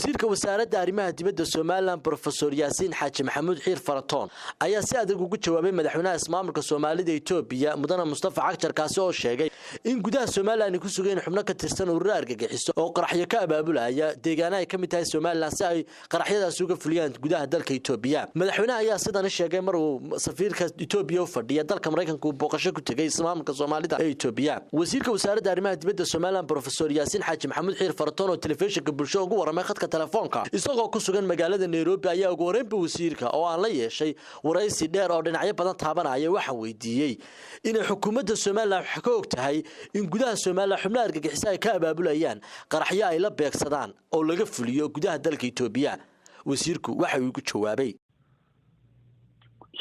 wasiirka wasaaradda arrimaha dibadda Soomaaliland Professor Yaasiin Xaaji Maxamuud Xiir Faratoon ayaa si adag ugu jawaabay madaxweynaha ismaamulka Soomaalida Itoobiya mudane Mustafa Cagjar kaasi oo sheegay in gudaha Soomaaliland ku sugan xubno ka tirsan urur argagixiso oo qaraxyo ka abaabulaya deegaanada ay ka mid tahay Soomaaliland si ay qaraxyadaas uga fuliyaan gudaha dalka Itoobiya madaxweynaha ayaa sidan sheegay mar uu safiirka Itoobiya u fadhiya dalka Mareykanka uu booqasho ku tagay ismaamulka Soomaalida ee Itoobiya wasiirka wasaaradda arrimaha dibadda Soomaaliland Professor Yaasiin Xaaji Maxamuud Xiir Faratoon oo telefishinka bulshada ugu waramay khadka telefoonka isagoo ku sugan magaalada Nairobi ayaa ugu horeynba wasiirka oo aan la yeeshay waraysi dheer oo dhinacyo badan taabanaya waxa weydiiyay in xukuumadda Soomaaliland wax ka ogtahay in gudaha Soomaaliland xubnaha argagixisay ay ka abaabulayaan qaraxyo ay la beegsadaan oo laga fuliyo gudaha dalka Itoobiya wasiirku waxa uu ku jawaabay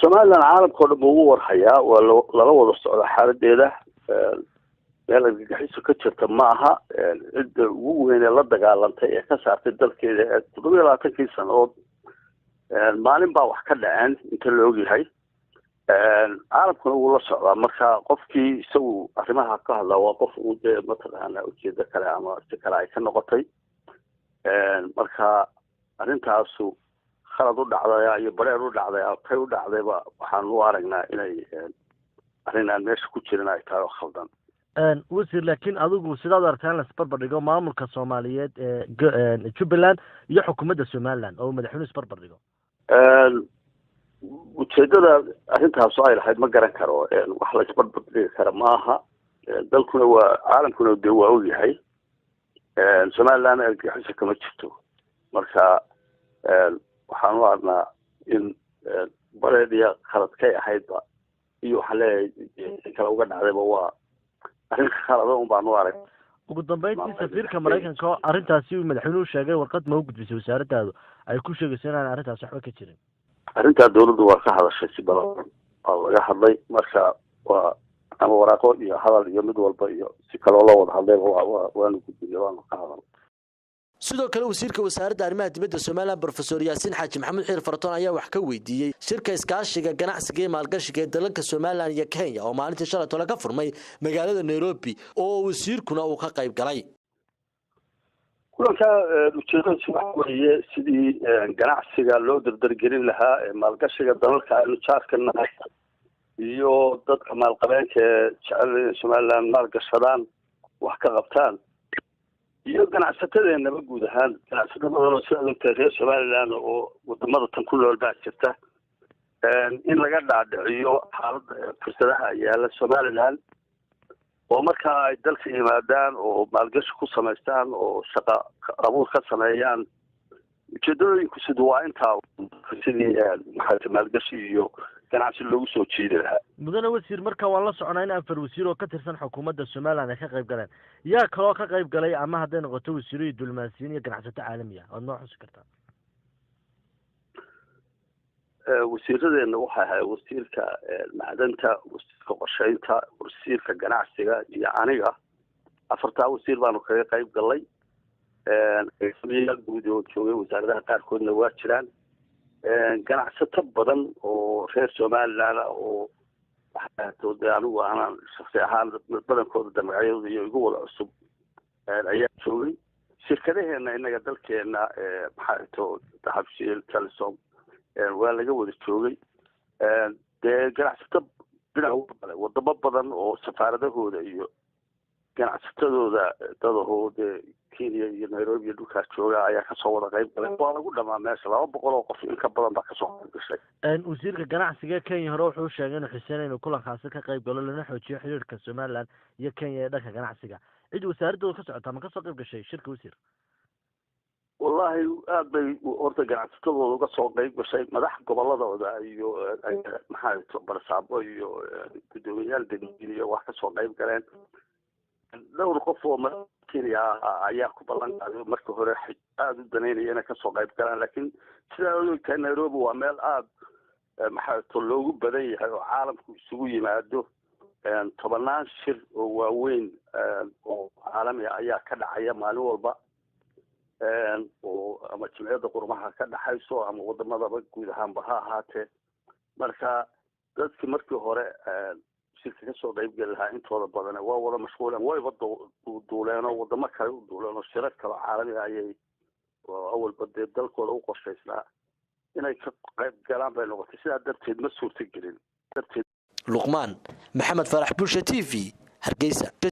Soomaaliland caalamka dhan ugu warhayaa waa lala wada socdo xaaladeeda meel argagixiso ka jirta ma aha cid ugu weyn ee la dagaalantay ee ka saartay dalkeeda 27 sano maalin baa wax ka dhaceen inta la ogyahay caalamkuna wuu la socdaa marka qofkii isagu arrimaha ka hadla waa qof uu mataqaana ujeeda kale ama si kale ay ka noqotay marka arrintaasu khalad u dhacday iyo bareer u dhacday kay u dhacdayba waxaan u aragnaa inay arrin aan meesha ku jirin ay tahay oo khaldan wasiir laakiin adigu sidaad arkaan la isbarbar dhigo maamulka Soomaaliyeed ee Jubaland iyo xukuumadda Soomaaliland oo madaxweynuhu isbarbar dhigo ujeedada arrintaas ay lahayd ma garan karo wax la isbarbar dhigi karo maaha dalkuna waa caalamkuna waa og yahay Soomaaliland argagixis kama jirto marka waxaan u aragnaa in bareediya khalad kay ahaydba iyo waxa leeyahay kala uga dhacdayba waa arrin khalad oo baan u arag ugu dambeyntii safiirka Mareykanka arrintaasi uu madaxweynuhu sheegay warqad ma u gudbisay wasaaraddaadu ay ku sheegayso inaan arrintaas waxba ka jirin arrinta dawladdu waa ka hadashay si badan oo laga hadlay marka waa ama waraaqo iyo hadal iyo mid walba iyo si kale oo la wada hadlay waanu gudbiyay waanu ka hadalnay sidoo kale wasiirka wasaaradda arrimaha dibadda Soomaaliland Professor Yaasiin Xaaji Maxamuud Xiir Faratoon ayaa wax ka weydiiyay shirka iskaashiga ganacsiga iyo maalgashiga ee dalalka Soomaaliland iyo Kenya oo maalintii shalay toban ka furmay magaalada Nairobi oo wasiirkuna uu ka qayb galay kulanka ujeedadiisu waxa weeye sidii ganacsiga loo dardargelin lahaa ee maalgashiga dalalka aynu jaarka nahay iyo dadka maalqabeenka ee jecel Soomaaliland maalgashadaan wax ka qabtaan iyo ganacsatadeenaba guud ahaan ganacsatada sida reer Soomaaliland oo wadamada tan ku nool baa jirta in laga dhaadhiciyo xaaladda fursadaha yaala Soomaaliland oo marka ay dalka yimaadaan oo maalgashi ku samaystaan oo shaqo abuur ka sameeyaan ujeedooyinku sidoo waa intaa sidii maxaa maalgashi iyo ganacsi loogu soo jiidi lahaa mudane wasiir marka waan la soconaa in afar wasiir oo ka tirsan xukuumadda Soomaaliland ay ka qayb galeen yaa kaloo ka qayb galay ama hadday noqoto wasiiro iyo dulmaasiin iyo ganacsato caalami ah oo noo xusi kartaa wasiiradeena waxa ahay wasiirka macdanta wasiirka qorsheynta wasiirka ganacsiga iyo aniga afartaa wasiir baanu kaga qayb galay guud oo joogay wasaaradaha qaarkoodna waa jiraan ganacsato badan oo reer Soomaaliland oo waxaad anigu aanan shakhsi ahaan badankooda damacayada iyo igu wada cusub ayaa joogay shirkadaheena inaga dalkeena maxaa too dahabshiil Telesom waa laga wada joogay ganacsato dhinaca wadamo badan oo safaaradahooda iyo ganacsatadooda dadahooda Kenya iyo Nairobi iyo dhulkaas jooga ayaa ka soo wada qayb galay waa lagu dhamaa meesha 200 oo qof in ka badan baa ka soo qayb gashay wasiirka ganacsiga Kenya hore wuxuu sheegay inuu xiseen inuu kulankaas ka qayb galo lana xoojiyo xiriirka Soomaaliland iyo Kenya ee dhanka ganacsiga cid wasaaraddu ka socota ma ka soo qayb gashay shirka wasiir wallahi aad bay horta ganacsatadooda uga soo qayb gashay madax goboladooda iyo maxaa barsaabo iyo gudoomiyaal degmooyin wax ka soo qayb galeen dhowr qof oo Kenya ayaa ku ballan qaaday markii hore aad u daneynaya inay ka soo qayb galaan laakiin sida uu ka Nairobi waa meel aad maxaa loogu badan yahay oo caalamku isugu yimaado tobanaan shir oo waaweyn oo caalami ayaa ka dhacaya maalin walba oo ama jimciyada qurmaha ka dhaxayso ama wadamadaba guud ahaanba ha ahaatee marka dadkii markii hore shirka ka soo qayb gali lahaa intooda badan waa wada mashquuleen wayba duuleen oo wadamo kale u duuleen oo shirar kale caalami ayay oo awalba dee dalkooda u qorshaysnaa inay ka qayb galaan bay noqotay sidaa darteed ma suurtagelin luqmaan maxamed farax bulsha TV hargeysa.